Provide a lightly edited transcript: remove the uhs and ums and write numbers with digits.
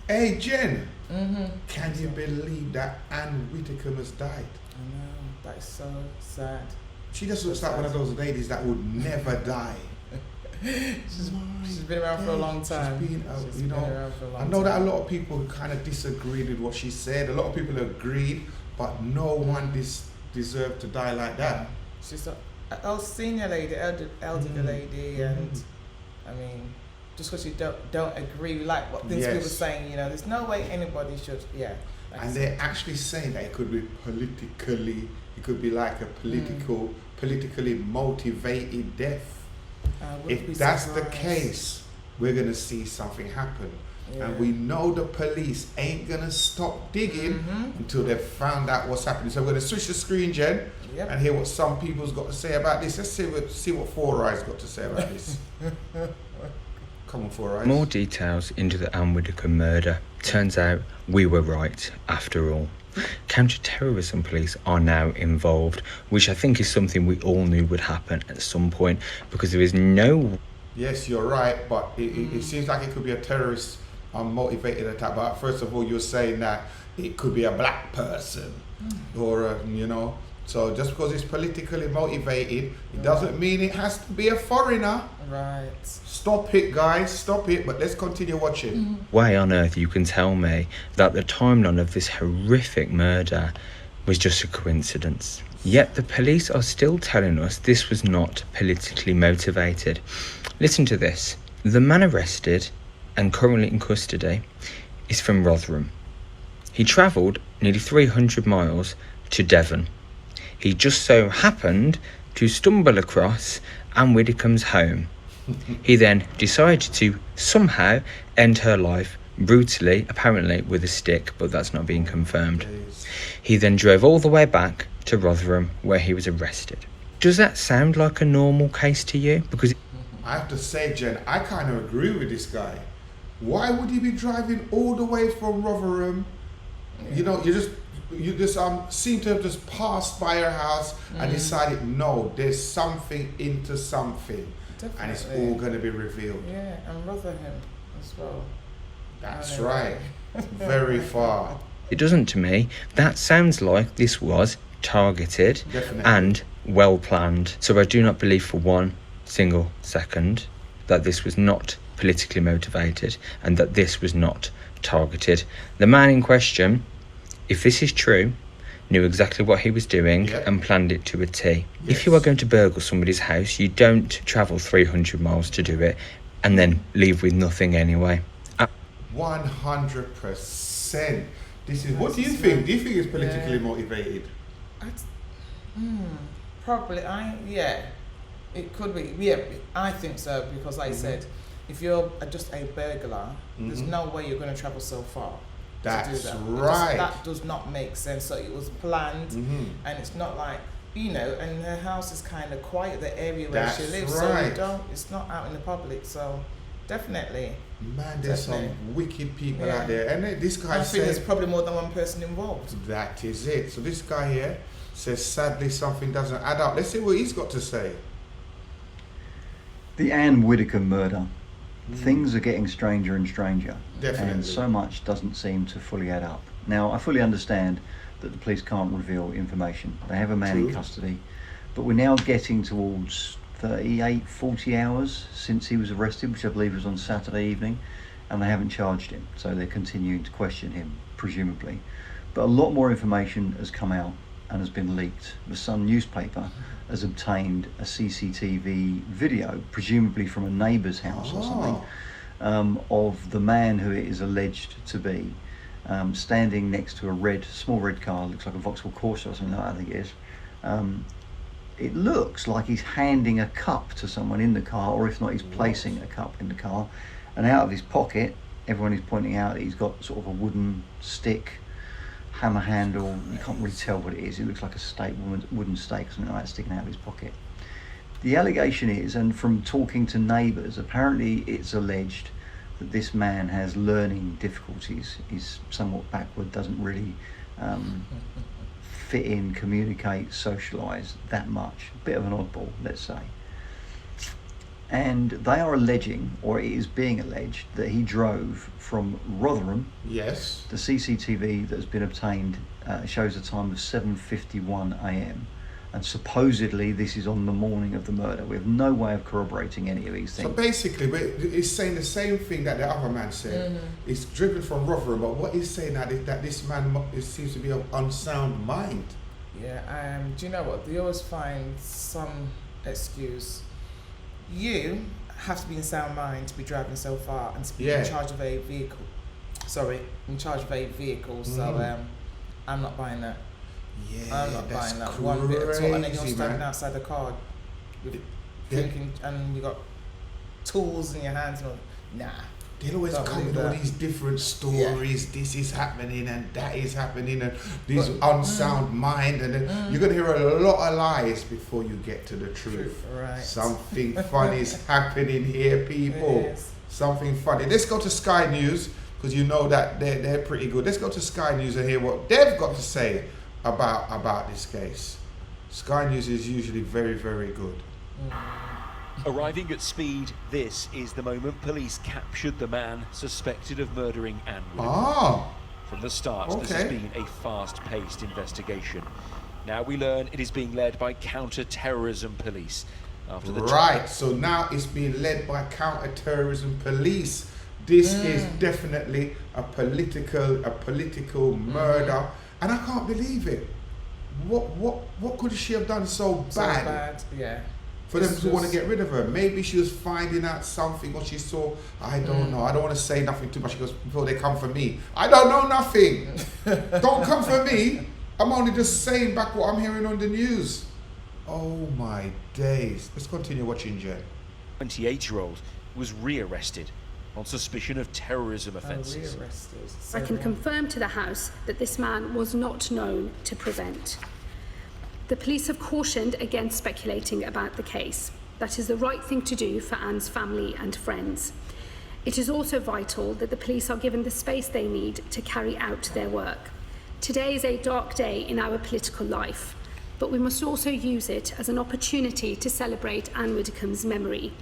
Hey, Jen, can you believe that Anne Widdecombe has died? I know, that is so sad. She just looks like one of those ladies that would never die. She's been around for a long time. She's been around for a long time. I know that a lot of people kind of disagreed with what she said. A lot of people agreed, but no one deserved to die like that. She's a senior lady, elderly lady, and I mean, just because you don't agree, like what things people were saying, there's no way anybody should, and they're actually saying that it could be like a politically motivated death. If that's the case, we're going to see something happen. And we know the police ain't going to stop digging until they've found out what's happening. So we're going to switch the screen, Jen, and hear what some people's got to say about this. Let's see what Four Eyes got to say about this. Come on, Four Eyes. More details into the Anne Widdecombe murder. Turns out we were right after all. Counter-terrorism police are now involved, which I think is something we all knew would happen at some point, because there is no... Yes, you're right, but it seems like it could be a terrorist motivated attack. But first of all, you're saying that it could be a black person or so just because it's politically motivated, it doesn't mean it has to be a foreigner. Right. Stop it, guys, stop it. But let's continue watching. Way on earth you can tell me that the timeline of this horrific murder was just a coincidence. Yet the police are still telling us this was not politically motivated. Listen to this. The man arrested and currently in custody is from Rotherham. He travelled nearly 300 miles to Devon. He just so happened to stumble across Anne Widdecombe's home. He then decided to somehow end her life brutally, apparently with a stick, but that's not being confirmed. He then drove all the way back to Rotherham where he was arrested. Does that sound like a normal case to you? Because I have to say, Jen, I kind of agree with this guy. Why would he be driving all the way from Rotherham? You just seem to have just passed by her house and decided, no, there's something into something. Definitely. And it's all going to be revealed. Yeah, and Rotherham as well. That's right. Very far. it doesn't to me. That sounds like this was targeted and well planned. So I do not believe for one single second that this was not politically motivated and that this was not targeted. The man in question, if this is true, knew exactly what he was doing and planned it to a T. If you are going to burgle somebody's house, you don't travel 300 miles to do it and then leave with nothing anyway. 100%. This is. What do you think? Do you think it's politically motivated? Probably. It could be. Yeah, I think so because, like I said, if you're just a burglar, there's no way you're going to travel so far. That's to do that. right. That does not make sense. So it was planned, and it's not like, and her house is kind of quiet, the area where she lives, so it's not out in the public. So definitely. Man, there's some wicked people out there, and this guy I think there's probably more than one person involved. That is it. So this guy here says, sadly, something doesn't add up. Let's see what he's got to say. The Anne Widdecombe murder. Things are getting stranger and stranger. Definitely. And so much doesn't seem to fully add up. Now, I fully understand that the police can't reveal information. They have a man in custody, but we're now getting towards 38, 40 hours since he was arrested, which I believe was on Saturday evening, and they haven't charged him. So they're continuing to question him, presumably. But a lot more information has come out and has been leaked. The Sun newspaper has obtained a CCTV video, presumably from a neighbour's house or something, of the man who it is alleged to be standing next to a small red car, looks like a Vauxhall Corsa or something like that, I think it is. It looks like he's handing a cup to someone in the car, or if not, he's placing a cup in the car. And out of his pocket, everyone is pointing out that he's got sort of a wooden stick, hammer handle. You can't really tell what it is. It looks like a stake, wooden stake, something like that, sticking out of his pocket. The allegation is, and from talking to neighbours, apparently it's alleged that this man has learning difficulties. He's somewhat backward, doesn't really fit in, communicate, socialise that much. A bit of an oddball, let's say. And they are alleging, or it is being alleged, that he drove from Rotherham. Yes. The CCTV that has been obtained shows a time of 7:51 a.m. And supposedly this is on the morning of the murder. We have no way of corroborating any of these things. So basically, it's saying the same thing that the other man said. It's driven from Rotherham, but what he's saying that is that this man seems to be of unsound mind. Yeah, do you know what? They always find some excuse. You have to be in sound mind to be driving so far and to be in charge of a vehicle. So I'm not buying that. Yeah, I'm not buying that crazy, one bit at all. And then you're standing man. outside the car with thinking, and you got tools in your hands. And all. Nah. They'll always come with all these different stories. Yeah. This is happening and that is happening, and this unsound mind, and then you're gonna hear a lot of lies before you get to the truth. Right. Something funny is happening here, people. Yes. Something funny. Let's go to Sky News, because you know that they're pretty good. Let's go to Sky News and hear what they've got to say about this case. Sky News is usually very, very good. Arriving at speed, this is the moment police captured the man suspected of murdering Anne Widdecombe. From the start, this has been a fast-paced investigation. Now we learn it is being led by counter-terrorism police. After the so now it's being led by counter-terrorism police. This is definitely a political murder, and I can't believe it. What could she have done so bad? Yeah. For them to want to get rid of her. Maybe she was finding out something, or she saw, I don't know. I don't want to say nothing too much because before they come for me. I don't know nothing. Don't come for me. I'm only just saying back what I'm hearing on the news. Oh my days. Let's continue watching, Jen. 28-year-old was rearrested on suspicion of terrorism offences. I can confirm to the House that this man was not known to prevent. The police have cautioned against speculating about the case. That is the right thing to do for Anne's family and friends. It is also vital that the police are given the space they need to carry out their work. Today is a dark day in our political life, but we must also use it as an opportunity to celebrate Anne Widdecombe's memory.